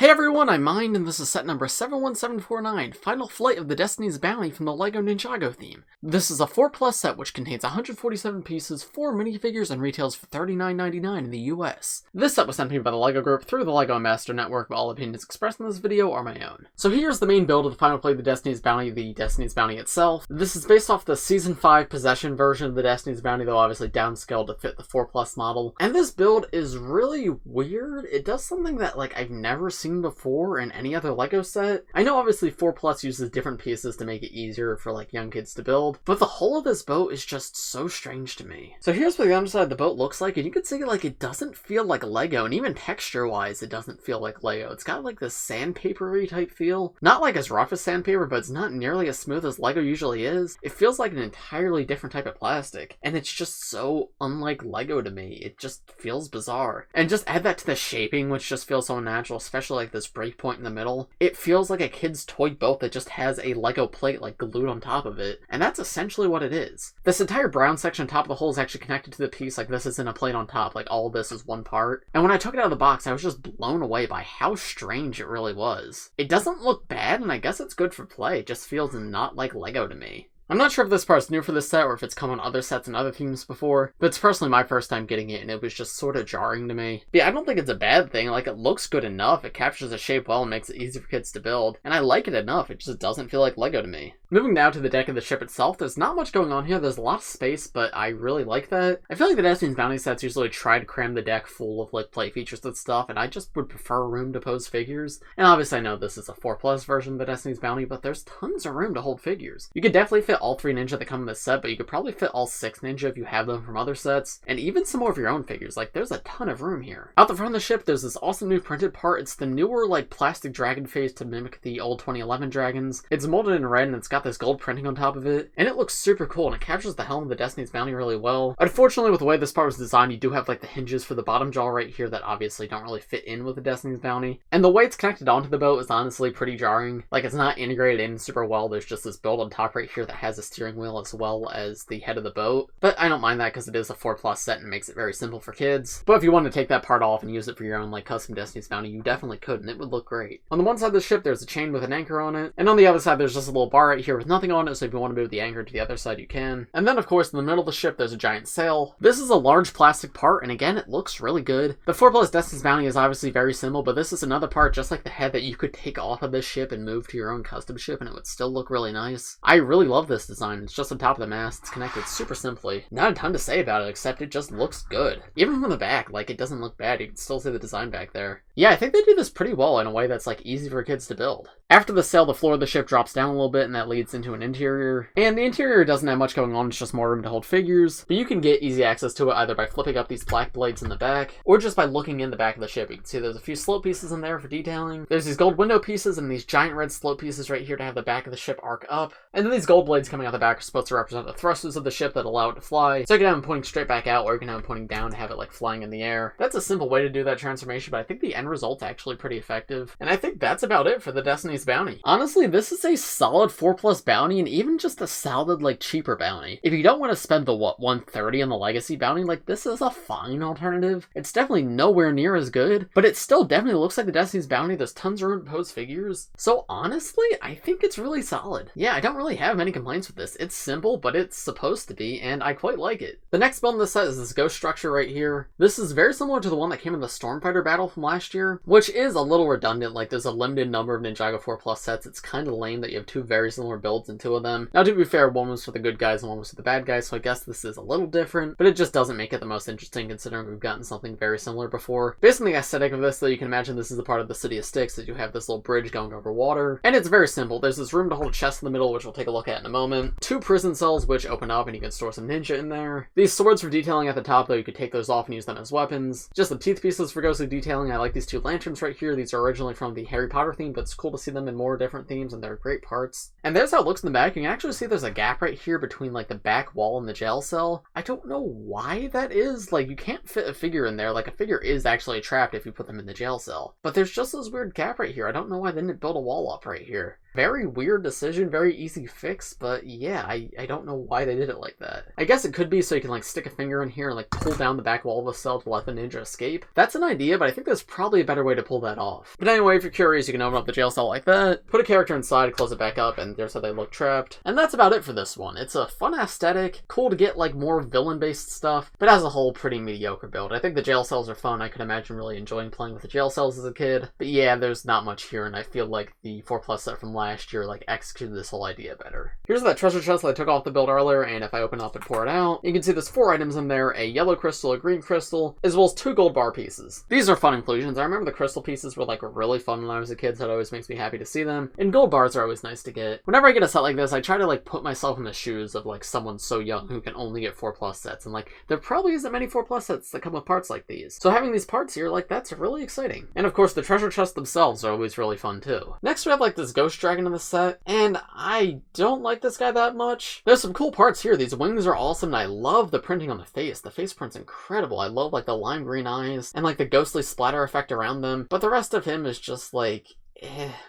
Hey everyone, I'm Mind, and this is set number 71749, Final Flight of the Destiny's Bounty from the LEGO Ninjago theme. This is a 4+ set which contains 147 pieces, 4 minifigures, and retails for $39.99 in the US. This set was sent to me by the LEGO Group through the LEGO Ambassador Network, but all opinions expressed in this video are my own. So here's the main build of the Final Flight of the Destiny's Bounty, the Destiny's Bounty itself. This is based off the Season 5 Possession version of the Destiny's Bounty, though obviously downscaled to fit the 4+ model. And this build is really weird. It does something that I've never seen before in any other LEGO set. I know obviously 4+ uses different pieces to make it easier for young kids to build, but the whole of this boat is just so strange to me. So here's what the underside of the boat looks like, and you can see it doesn't feel like LEGO, and even texture wise it doesn't feel like LEGO. It's got this sandpapery type feel. Not as rough as sandpaper, but it's not nearly as smooth as LEGO usually is. It feels like an entirely different type of plastic, and it's just so unlike LEGO to me. It just feels bizarre. And just add that to the shaping, which just feels so unnatural, especially this break point in the middle. It feels like a kid's toy boat that just has a LEGO plate glued on top of it, and that's essentially what it is. This entire brown section on top of the hull is actually connected to the piece this isn't a plate on top, all of this is one part. And when I took it out of the box, I was just blown away by how strange it really was. It doesn't look bad, and I guess it's good for play. It just feels not like LEGO to me. I'm not sure if this part's new for this set or if it's come on other sets and other themes before, but it's personally my first time getting it, and it was just sort of jarring to me. But yeah, I don't think it's a bad thing. It looks good enough, it captures the shape well and makes it easy for kids to build, and I like it enough. It just doesn't feel like LEGO to me. Moving now to the deck of the ship itself, there's not much going on here. There's a lot of space, but I really like that. I feel like the Destiny's Bounty sets usually try to cram the deck full of play features and stuff, and I just would prefer room to pose figures. And obviously I know this is a 4+ version of the Destiny's Bounty, but there's tons of room to hold figures. You could definitely fit all 3 ninja that come in this set, but you could probably fit all 6 ninja if you have them from other sets, and even some more of your own figures. There's a ton of room here. Out the front of the ship, there's this awesome new printed part. It's the newer plastic dragon face to mimic the old 2011 dragons. It's molded in red and it's got this gold printing on top of it, and it looks super cool, and it captures the helm of the Destiny's Bounty really well. Unfortunately, with the way this part was designed, you do have the hinges for the bottom jaw right here that obviously don't really fit in with the Destiny's Bounty, and the way it's connected onto the boat is honestly pretty jarring. It's not integrated in super well. There's just this build on top right here that has a steering wheel as well as the head of the boat, but I don't mind that because it is a 4+ set and makes it very simple for kids. But if you want to take that part off and use it for your own custom Destiny's Bounty, you definitely could, and it would look great. On the one side of the ship, there's a chain with an anchor on it, and on the other side there's just a little bar right here with nothing on it, so if you want to move the anchor to the other side you can. And then of course in the middle of the ship there's a giant sail. This is a large plastic part, and again it looks really good. The 4+ Destiny's Bounty is obviously very simple, but this is another part just like the head that you could take off of this ship and move to your own custom ship, and it would still look really nice. I really love this design. It's just on top of the mast. It's connected super simply. Not a ton to say about it, except it just looks good. Even from the back, it doesn't look bad. You can still see the design back there. Yeah, I think they do this pretty well in a way that's easy for kids to build. After the sail, the floor of the ship drops down a little bit, and that leads into an interior. And the interior doesn't have much going on, it's just more room to hold figures. But you can get easy access to it either by flipping up these black blades in the back, or just by looking in the back of the ship. You can see there's a few slope pieces in there for detailing. There's these gold window pieces and these giant red slope pieces right here to have the back of the ship arc up. And then these gold blades coming out the back are supposed to represent the thrusters of the ship that allow it to fly. So you can have them pointing straight back out, or you can have them pointing down to have it flying in the air. That's a simple way to do that transformation, but I think the end result's actually pretty effective. And I think that's about it for the Destiny's Bounty. Honestly, this is a solid 4+ bounty, and even just a solid cheaper bounty. If you don't want to spend the $130 on the Legacy Bounty, this is a fine alternative. It's definitely nowhere near as good, but it still definitely looks like the Destiny's Bounty. There's tons of room to pose figures. So honestly, I think it's really solid. Yeah, I don't really have many complaints with this. It's simple, but it's supposed to be, and I quite like it. The next build in this set is this ghost structure right here. This is very similar to the one that came in the Stormfighter battle from last year, which is a little redundant. There's a limited number of Ninjago 4+ sets. It's kind of lame that you have 2 very similar builds in 2 of them. Now, to be fair, one was for the good guys and one was for the bad guys, so I guess this is a little different, but it just doesn't make it the most interesting considering we've gotten something very similar before. Based on the aesthetic of this, though, you can imagine this is a part of the City of Styx, that you have this little bridge going over water, and it's very simple. There's this room to hold a chest in the middle, which we'll take a look at in a moment. 2 prison cells, which open up and you can store some ninja in there. These swords for detailing at the top, though, you could take those off and use them as weapons. Just the teeth pieces for ghostly detailing. I like these 2 lanterns right here. These are originally from the Harry Potter theme, but it's cool to see them in more different themes, and they're great parts. And there's how it looks in the back. You can actually see there's a gap right here between the back wall and the jail cell. I don't know why that is. You can't fit a figure in there. A figure is actually trapped if you put them in the jail cell. But there's just this weird gap right here. I don't know why they didn't build a wall up right here. Very weird decision, very easy fix, but but yeah, I don't know why they did it like that. I guess it could be so you can like stick a finger in here and like pull down the back wall of the cell to let the ninja escape. That's an idea, but I think there's probably a better way to pull that off. But anyway, if you're curious, you can open up the jail cell like that, put a character inside, close it back up, and there's how they look trapped. And that's about it for this one. It's a fun aesthetic, cool to get like more villain-based stuff, but as a whole, pretty mediocre build. I think the jail cells are fun. I could imagine really enjoying playing with the jail cells as a kid, but yeah, there's not much here, and I feel like the 4+ set from last year like executed this whole idea better. Here's that treasure chest that I took off the build earlier, and if I open up and pour it out, you can see there's 4 items in there, a yellow crystal, a green crystal, as well as 2 gold bar pieces. These are fun inclusions. I remember the crystal pieces were like really fun when I was a kid, so it always makes me happy to see them, and gold bars are always nice to get. Whenever I get a set like this, I try to like put myself in the shoes of like someone so young who can only get 4+ sets, and like there probably isn't many 4+ sets that come with parts like these. So having these parts here, like that's really exciting. And of course the treasure chests themselves are always really fun too. Next we have like this ghost dragon in the set, and I don't like this guy that much. There's some cool parts here. These wings are awesome, and I love the printing on the face. The face print's incredible. I love like the lime green eyes and like the ghostly splatter effect around them, but the rest of him is just like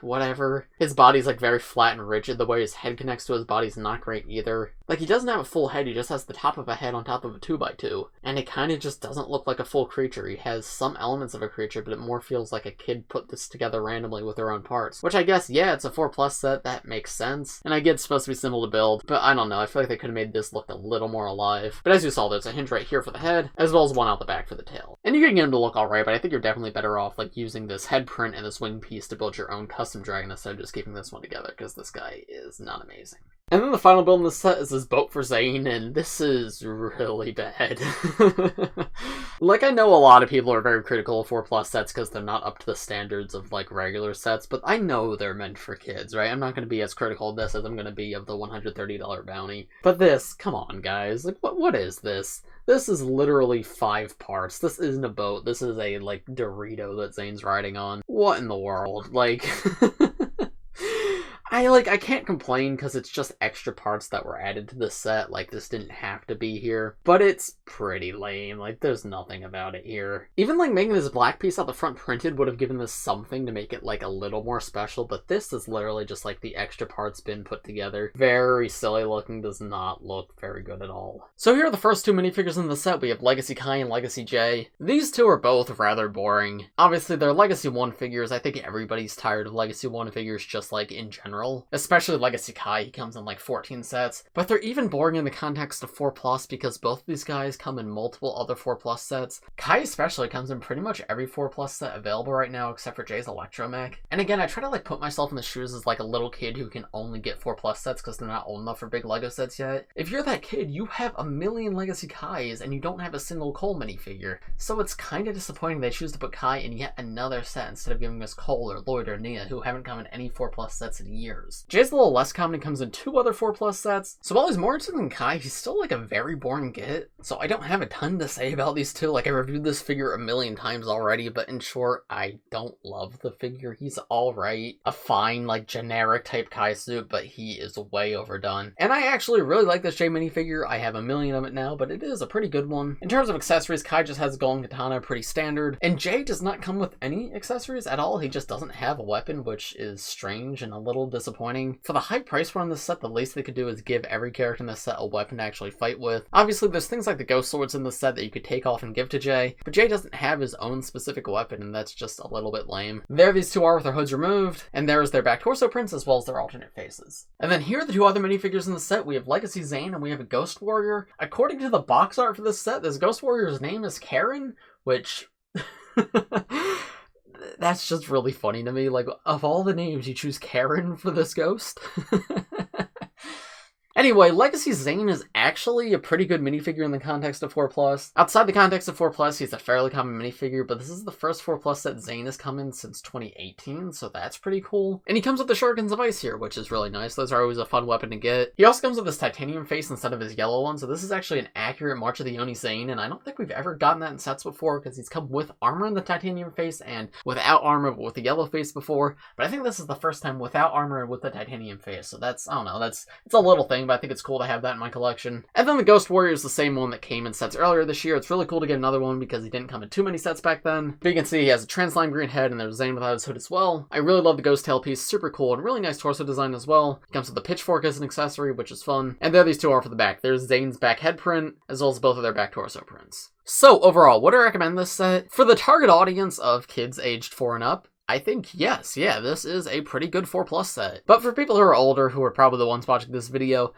whatever. His body's like very flat and rigid. The way his head connects to his body's not great either. Like he doesn't have a full head, he just has the top of a head on top of a 2x2. And it kind of just doesn't look like a full creature. He has some elements of a creature, but it more feels like a kid put this together randomly with their own parts. Which I guess, yeah, it's a 4+ set, that makes sense. And I get it's supposed to be simple to build, but I don't know, I feel like they could have made this look a little more alive. But as you saw, there's a hinge right here for the head, as well as one out the back for the tail. And you can get him to look alright, but I think you're definitely better off like using this head print and this wing piece to build your own custom dragon instead of just keeping this one together, because this guy is not amazing. And then the final build in the set is this boat for Zane, and this is really bad. Like, I know a lot of people are very critical of 4+ sets because they're not up to the standards of, like, regular sets, but I know they're meant for kids, right? I'm not going to be as critical of this as I'm going to be of the $130 bounty. But this, come on, guys. Like, what is this? This is literally 5 parts. This isn't a boat. This is a, like, Dorito that Zane's riding on. What in the world? Like... I can't complain because it's just extra parts that were added to the set. Like, this didn't have to be here. But it's pretty lame. Like, there's nothing about it here. Even, like, making this black piece out the front printed would have given this something to make it, like, a little more special. But this is literally just, like, the extra parts been put together. Very silly looking. Does not look very good at all. So here are the first 2 minifigures in the set. We have Legacy Kai and Legacy Jay. These 2 are both rather boring. Obviously, they're Legacy 1 figures. I think everybody's tired of Legacy 1 figures just, like, in general. Especially Legacy Kai, he comes in like 14 sets, but they're even boring in the context of 4+ because both of these guys come in multiple other 4+ sets. Kai especially comes in pretty much every 4+ set available right now except for Jay's Electromech. And again, I try to like put myself in the shoes as like a little kid who can only get 4+ sets because they're not old enough for big Lego sets yet. If you're that kid, you have a million Legacy Kais and you don't have a single Cole minifigure. So it's kind of disappointing they choose to put Kai in yet another set instead of giving us Cole or Lloyd or Nia, who haven't come in any 4+ sets in years. Jay's a little less common and comes in 2 other 4+ sets, so while he's more interesting than Kai, he's still like a very boring get. So I don't have a ton to say about these 2. Like, I reviewed this figure a million times already, but in short, I don't love the figure. He's alright. A fine, like, generic type Kai suit, but he is way overdone. And I actually really like this Jay minifigure. I have a million of it now, but it is a pretty good one. In terms of accessories, Kai just has a golden katana, pretty standard, and Jay does not come with any accessories at all. He just doesn't have a weapon, which is strange and a little disappointing. For the high price point on this set, the least they could do is give every character in this set a weapon to actually fight with. Obviously, there's things like the ghost swords in the set that you could take off and give to Jay, but Jay doesn't have his own specific weapon, and that's just a little bit lame. There these 2 are with their hoods removed, and there's their back torso prints as well as their alternate faces. And then here are the 2 other minifigures in the set. We have Legacy Zane and we have a Ghost Warrior. According to the box art for this set, this Ghost Warrior's name is Karenn, which... That's just really funny to me. Like, of all the names, you choose Karenn for this ghost? Anyway, Legacy Zane is actually a pretty good minifigure in the context of 4+. Outside the context of 4+, he's a fairly common minifigure, but this is the first 4+ set Zane has come in since 2018, so that's pretty cool. And he comes with the Shurikens of Ice here, which is really nice. Those are always a fun weapon to get. He also comes with this titanium face instead of his yellow one, so this is actually an accurate March of the Oni Zane, and I don't think we've ever gotten that in sets before, because he's come with armor in the titanium face and without armor but with the yellow face before, but I think this is the first time without armor and with the titanium face, so that's, I don't know, it's a little thing, thing, but I think it's cool to have that in my collection. And then the Ghost Warrior is the same one that came in sets earlier this year. It's really cool to get another one because he didn't come in too many sets back then. But you can see he has a trans lime green head and there's Zane without his hood as well. I really love the Ghost Tail piece, super cool and really nice torso design as well. It comes with a pitchfork as an accessory, which is fun. And there these two are for the back. There's Zane's back head print, as well as both of their back torso prints. So overall, would I recommend this set? For the target audience of kids aged 4 and up, I think yes, yeah, this is a pretty good 4+ set. But for people who are older, who are probably the ones watching this video,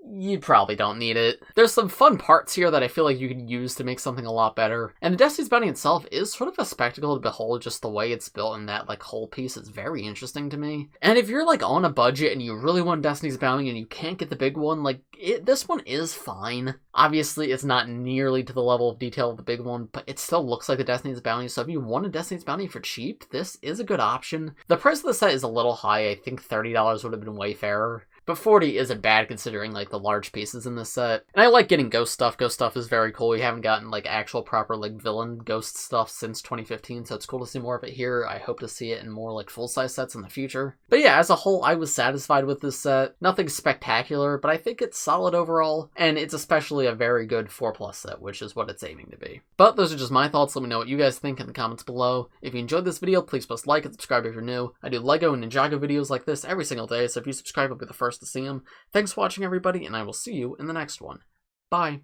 you probably don't need it. There's some fun parts here that I feel like you could use to make something a lot better. And the Destiny's Bounty itself is sort of a spectacle to behold, just the way it's built, and that like whole piece is very interesting to me. And if you're like on a budget and you really want Destiny's Bounty and you can't get the big one, like this one is fine. Obviously it's not nearly to the level of detail of the big one, but it still looks like the Destiny's Bounty, so if you want a Destiny's Bounty for cheap, this is a good option. The price of the set is a little high. I think $30 would have been way fairer. But 40 isn't bad considering like the large pieces in this set. And I like getting ghost stuff. Ghost stuff is very cool. We haven't gotten like actual proper like villain ghost stuff since 2015, so it's cool to see more of it here. I hope to see it in more like full-size sets in the future. But yeah, as a whole, I was satisfied with this set. Nothing spectacular, but I think it's solid overall, and it's especially a very good 4+ set, which is what it's aiming to be. But those are just my thoughts. Let me know what you guys think in the comments below. If you enjoyed this video, please post like and subscribe if you're new. I do LEGO and Ninjago videos like this every single day, so if you subscribe, you'll be the first to see them. Thanks for watching, everybody, and I will see you in the next one. Bye.